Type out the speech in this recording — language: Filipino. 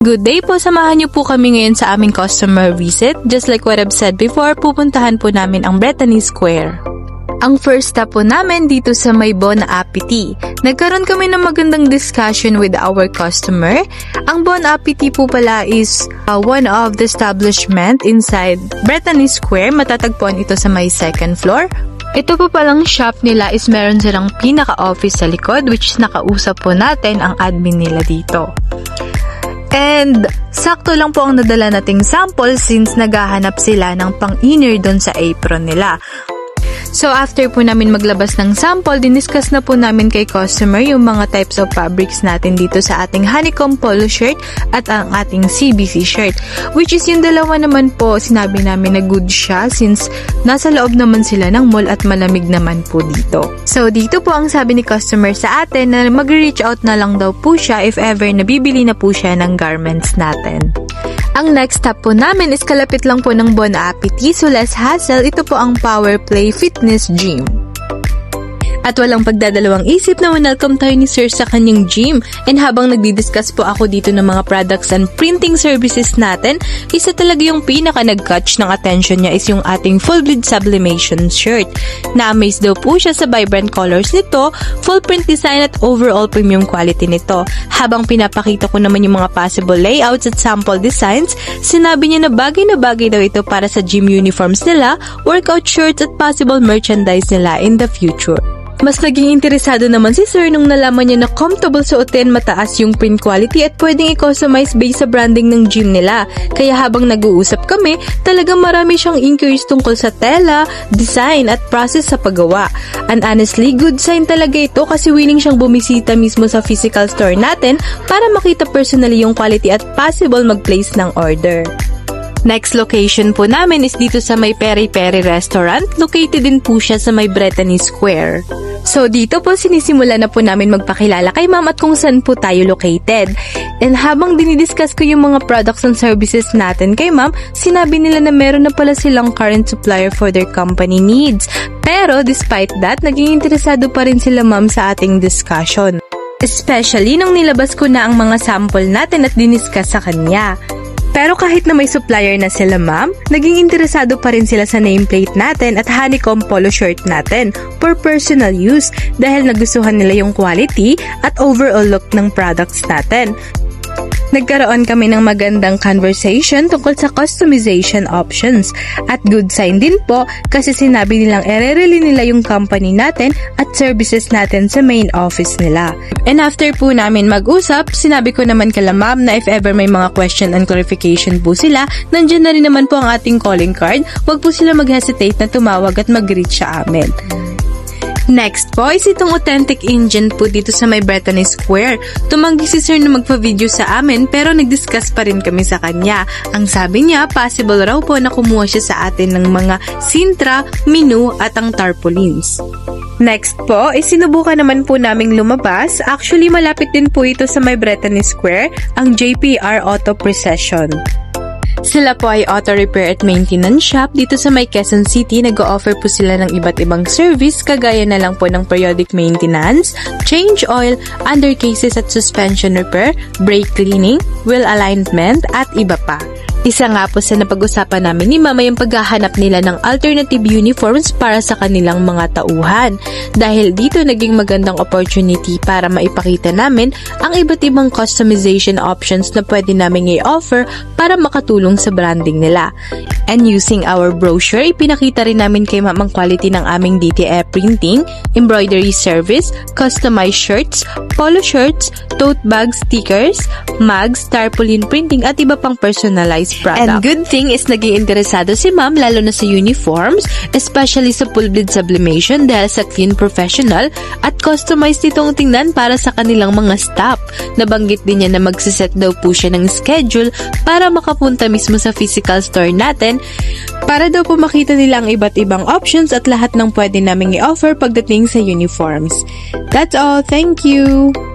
Good day po, samahan niyo po kami ngayon sa aming customer visit. Just like what I've said before, pupuntahan po namin ang Brittany Square. Ang first stop po namin dito sa may Bon Appetit. Nagkaroon kami ng magandang discussion with our customer. Ang Bon Appetit po pala is one of the establishment inside Brittany Square. Matatagpuan ito sa may second floor. Ito po palang shop nila is meron silang pinaka-office sa likod, which is nakausap po natin ang admin nila dito. And sakto lang po ang nadala nating sample since naghahanap sila ng pang-inner doon sa apron nila. So after po namin maglabas ng sample, diniscuss na po namin kay customer yung mga types of fabrics natin dito sa ating honeycomb polo shirt at ang ating CBC shirt. Which is yung dalawa naman po, sinabi namin na good siya since nasa loob naman sila ng mall at malamig naman po dito. So dito po ang sabi ni customer sa atin na mag-reach out na lang daw po siya if ever nabibili na po siya ng garments natin. Ang next stop po namin is kalapit lang po ng Bon Appetit, so less hassle. Ito po ang Power Play Fitness Gym. At walang pagdadalawang isip na welcome tayo ni Sir sa kanyang gym. And habang nagdi-discuss po ako dito ng mga products and printing services natin, isa talaga yung pinaka nag-catch ng attention niya is yung ating full bleed sublimation shirt. Na-amaze daw po siya sa vibrant colors nito, full print design at overall premium quality nito. Habang pinapakita ko naman yung mga possible layouts at sample designs, sinabi niya na bagay daw ito para sa gym uniforms nila, workout shirts at possible merchandise nila in the future. Mas naging interesado naman si Sir nung nalaman niya na comfortable suotin, mataas yung print quality at pwedeng i-customize based sa branding ng gym nila. Kaya habang nag-uusap kami, talagang marami siyang inquiries tungkol sa tela, design at process sa paggawa. And honestly, good sign talaga ito kasi willing siyang bumisita mismo sa physical store natin para makita personally yung quality at possible mag-place ng order. Next location po namin is dito sa may Peri Peri Restaurant. Located din po siya sa may Brittany Square. So dito po sinisimula na po namin magpakilala kay ma'am at kung saan po tayo located. And habang dinidiscuss ko yung mga products and services natin kay ma'am, sinabi nila na meron na pala silang current supplier for their company needs. Pero despite that, naging interesado pa rin sila ma'am sa ating discussion. Especially nung nilabas ko na ang mga sample natin at diniscuss sa kanya. Pero kahit na may supplier na sila ma'am, naging interesado pa rin sila sa nameplate natin at honeycomb polo shirt natin for personal use dahil nagustuhan nila yung quality at overall look ng products natin. Nagkaroon kami ng magandang conversation tungkol sa customization options at good sign din po kasi sinabi nilang erereli nila yung company natin at services natin sa main office nila. And after po namin mag-usap, sinabi ko naman kala ma'am na if ever may mga question and clarification po sila, nandiyan na rin naman po ang ating calling card. Huwag po sila mag-hesitate na tumawag at mag-reach sa amin. Next po is itong authentic Indian po dito sa may Brittany Square. Tumanggi si Sir na magpa-video sa amin pero nag-discuss pa rin kami sa kanya. Ang sabi niya, possible raw po na kumuha siya sa atin ng mga Sintra, Minu at ang tarpaulins. Next po, sinubukan naman po naming lumabas. Actually, malapit din po ito sa may Brittany Square, ang JPR Auto Precision. Sila po ay auto repair at maintenance shop dito sa may Quezon City. Nag-o-offer po sila ng iba't ibang service kagaya na lang po ng periodic maintenance, change oil, undercases at suspension repair, brake cleaning, wheel alignment at iba pa. Isa nga po sa napag-usapan namin ni Mama yung paghahanap nila ng alternative uniforms para sa kanilang mga tauhan. Dahil dito naging magandang opportunity para maipakita namin ang iba't ibang customization options na pwede namin i-offer para makatulong sa branding nila. And using our brochure, ipinakita rin namin kay Ma'am ang quality ng aming DTF printing, embroidery service, customized shirts, polo shirts, tote bags, stickers, mugs, tarpaulin printing at iba pang personalized product. And good thing is naging interesado si ma'am lalo na sa uniforms, especially sa full bleed sublimation dahil sa clean professional at customized itong tingnan para sa kanilang mga staff. Nabanggit din niya na magsiset daw po siya ng schedule para makapunta mismo sa physical store natin para daw po makita nila ang iba't ibang options at lahat ng pwede naming i-offer pagdating sa uniforms. That's all. Thank you!